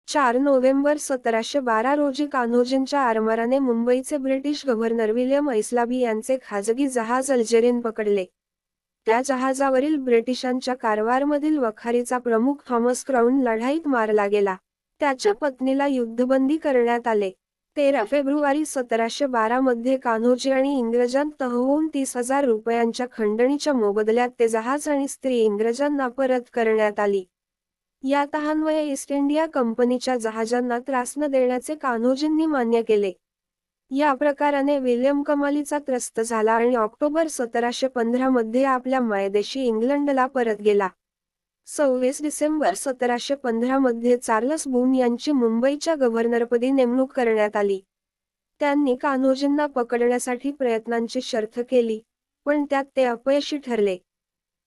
4 November 1712 रोजी कान्होजींच्या आरमाराने मुंबईचे British governor William ऐसलाबी यांचे खाजगी जहाज अल्जेरिन पकडले. त्या जहाजावरील ब्रिटिशांच्या कारवारमधील वखारीचा प्रमुख थॉमस क्राउन लढाईत मारला गेला. त्याच्या पत्नीला युद्धबंदी करण्यात आले. 13 फेब्रुवारी 1712 मध्ये कान्होजी आणि इंग्रजांत तह होऊन 30,000 रुपयांच्या खंडणीच्या मोबदल्यात ते जहाज आणि स्त्री इंग्रजांना परत करण्यात आली. या तहान्वये ईस्ट इंडिया कंपनीच्या जहाजांना त्रास न देण्याचे कान्होजींनी मान्य केले. या प्रकाराने विल्यम कमालीचा त्रस्त झाला आणि ऑक्टोबर 1715 मध्ये आपल्या मायदेशी इंग्लंडला परत गेला. 26 डिसेंबर 1715 मध्ये चार्ल्स बून यांची मुंबईच्या गव्हर्नरपदी नेमणूक करण्यात आली. त्यांनी कान्होजींना पकडण्यासाठी प्रयत्नांची शर्थ केली, पण त्यात ते अपयशी ठरले.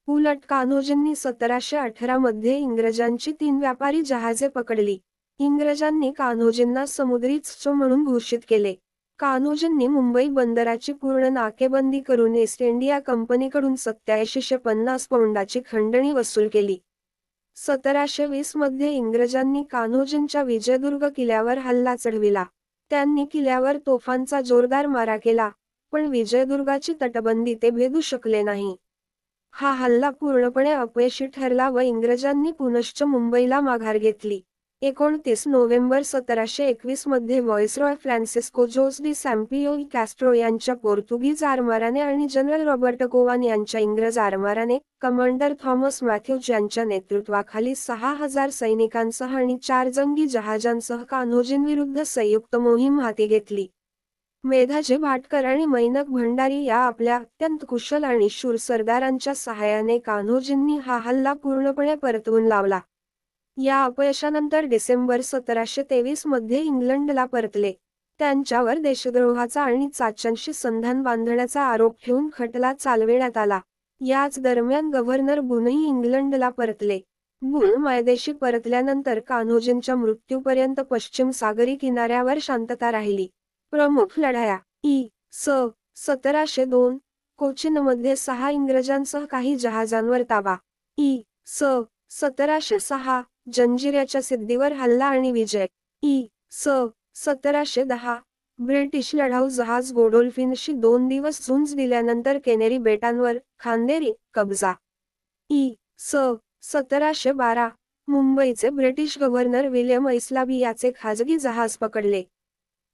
उलट कान्होजींनी 1718 मध्ये इंग्रजांची 3 व्यापारी जहाजे पकडली. इंग्रजांनी कान्होजींना समुद्री चोर म्हणून घोषित केले. कान्होजींनी मुंबई बंदराची पूर्ण नाकेबंदी करून ईस्ट इंडिया कंपनीकडून 8750 पौंडाची खंडणी वसूल केली. 1720 मध्ये इंग्रजांनी कान्होजींच्या विजयदुर्ग किल्ल्यावर हल्ला चढविला. त्यांनी किल्ल्यावर तोफांचा जोरदार मारा केला, पण विजयदुर्गाची तटबंदी ते भेदू शकले नाही. हा हल्ला पूर्णपणे अपयशी ठरला व इंग्रजांनी पुनश्च मुंबईला माघार घेतली. 29 नोव्हेंबर 1721 मध्ये viceroy Francisco Jose de Sampaio e Castro यांच्या पोर्तुगीज आरमाराने आणि जनरल रॉबर्ट कोवान यांच्या इंग्रज आरमाराने कमांडर थॉमस मॅथ्यूज यांच्या नेतृत्वाखाली 6,000 सैनिकांसह आणि 4 जंगी जहाजांसह कान्होजींविरुद्ध संयुक्त मोहीम हाती घेतली. मेधाजी भाटकर आणि मैनक भंडारी या आपल्या अत्यंत कुशल आणि शूर सरदारांच्या सहाय्याने कान्होजींनी हा हल्ला पूर्णपणे परतवून लावला. या अपयशानंतर डिसेंबर 1723 मध्ये इंग्लंडला परतले. त्यांच्यावर देशद्रोहाचा आणि चाच्यांशी संधान बांधण्याचा आरोप ठेवून खटला चालविण्यात आला. याच दरम्यान गव्हर्नर बूनही इंग्लंडला परतले. बून मायदेशी परतल्यानंतर कान्होजींच्या मृत्यूपर्यंत पश्चिम सागरी किनाऱ्यावर शांतता राहिली. प्रमुख लढाया इ.स. 1702 कोचीनमध्ये 6 इंग्रजांसह काही जहाजांवर ताबा. इ.स. 1706 जंजिऱ्याच्या सिद्धीवर हल्ला आणि विजय. इ.स. 1710 ब्रिटिश लढाऊ जहाज गोडोल्फिनशी 2 दिवस झुंज दिल्यानंतर केनेरी बेटांवर खांदेरी कब्जा. इ.स. 1712 मुंबईचे ब्रिटिश गव्हर्नर विल्यम ऐसलाबी याचे खाजगी जहाज पकडले.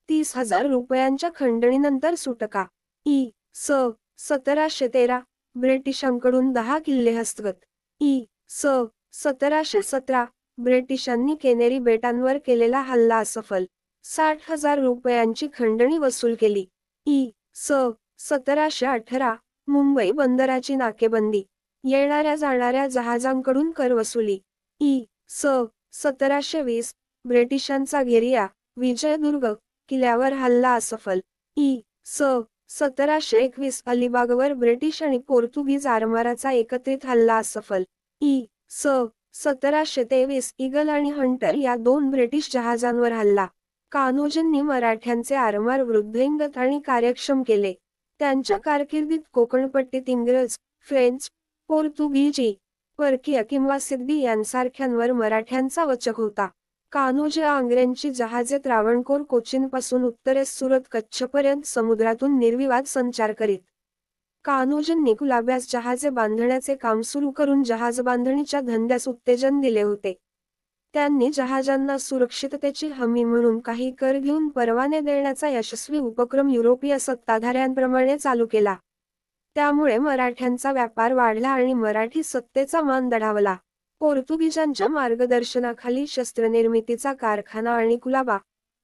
30,000 रुपयांच्या खंडणीनंतर सुटका. इ.स. 1713 ब्रिटिशांकडून 10 किल्ले हस्तगत. इ.स. 1717 ब्रिटिशांनी केनेरी बेटांवर केलेला हल्ला असफल. 60,000 रुपयांची खंडणी वसूल केली. इ.स. 1718 मुंबई बंदराची नाकेबंदी. येणाऱ्या जाणाऱ्या जहाजांकडून कर वसुली. इ.स. 1720 ब्रिटिशांचा घेरिया. विजयदुर्ग किल्ल्यावर हल्ला असफल. इ.स. 1721 अलिबागवर ब्रिटिश आणि पोर्तुगीज आरमाराचा एकत्रित हल्ला असफल. इ.स. 1723 ईगल आणि हंटर या 2 ब्रिटिश जहाजांवर हल्ला. कान्होजींनी मराठ्यांचे आरमार वृद्धिंगत आणि कार्यक्षम केले. त्यांच्या कारकिर्दीत कोकणपट्टीत इंग्रज, फ्रेंच, पोर्तुगीजी, परकीय किंवा सिद्धी यांसारख्यांवर मराठ्यांचा वचक होता. कान्होजी आंग्र्यांची जहाजे त्रावणकोर कोचीनपासून उत्तरेस सुरत कच्छपर्यंत समुद्रातून निर्विवाद संचार करीत. कान्होजींनी कुलाब्यास जहाजे बांधण्याचे काम सुरू करून जहाजबांधणीच्या धंद्यास उत्तेजन दिले होते. त्यांनी जहाजांना सुरक्षिततेची हमी म्हणून काही कर घेऊन परवाने देण्याचा यशस्वी उपक्रम युरोपीय सत्ताधाऱ्यांप्रमाणे चालू केला. त्यामुळे मराठ्यांचा व्यापार वाढला आणि मराठी सत्तेचा मान दढावला. पोर्तुगीजांच्या मार्गदर्शनाखाली शस्त्रनिर्मितीचा कारखाना आणि कुलाबा,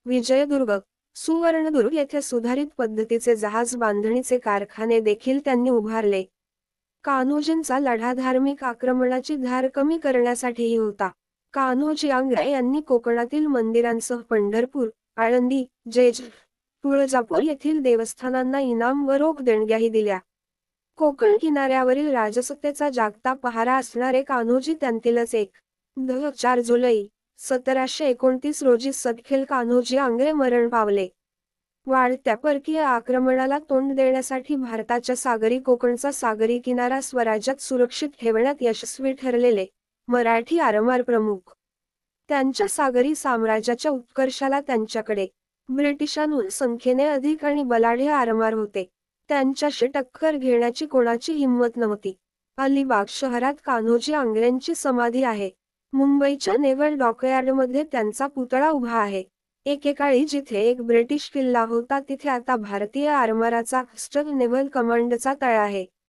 विजयदुर्ग, सुवर्णदुर्ग येथे सुधारित पद्धतीचे जहाज बांधणीचे कारखाने देखील त्यांनी उभारले. कान्होजींचा लढा धार्मिक आक्रमणाची धार कमी करण्यासाठीही होता. कान्होजी आंग्रे यांनी कोकणातील मंदिरांसह पंढरपूर, आळंदी, जेजुरी, तुळजापूर येथील देवस्थानांना इनाम व रोख देणग्याही दिल्या. कोकण किनाऱ्यावरील राजसत्तेचा जागता पहारा असणारे कान्होजी त्यांतीलच एक. 4 जुलै 1729 रोजी सदखेल कान्होजी आंग्रे मरण पावले. वाढत्या परकीय आक्रमणाला तोंड देण्यासाठी भारताच्या सागरी कोकणचा सागरी किनारा स्वराज्यात सुरक्षित ठेवण्यात यशस्वी ठरलेले मराठी आरमार प्रमुख त्यांच्या सागरी साम्राज्याच्या उत्कर्षाला त्यांच्याकडे ब्रिटिशांहून संख्येने अधिक आणि बलाढ्य आरमार होते. त्यांच्याशी टक्कर घेण्याची कोणाची हिंमत नव्हती. अलिबाग शहरात कान्होजी आंग्रेंची समाधी आहे. मुंबईच्या नेव्हल डॉकयार्डमध्ये त्यांचा पुतळा उभा आहे. एकेकाळी जिथे एक ब्रिटिश किल्ला होता तिथे आता भारतीय आरमाराचा कोस्टल नेव्हल कमांडचा तळ आहे.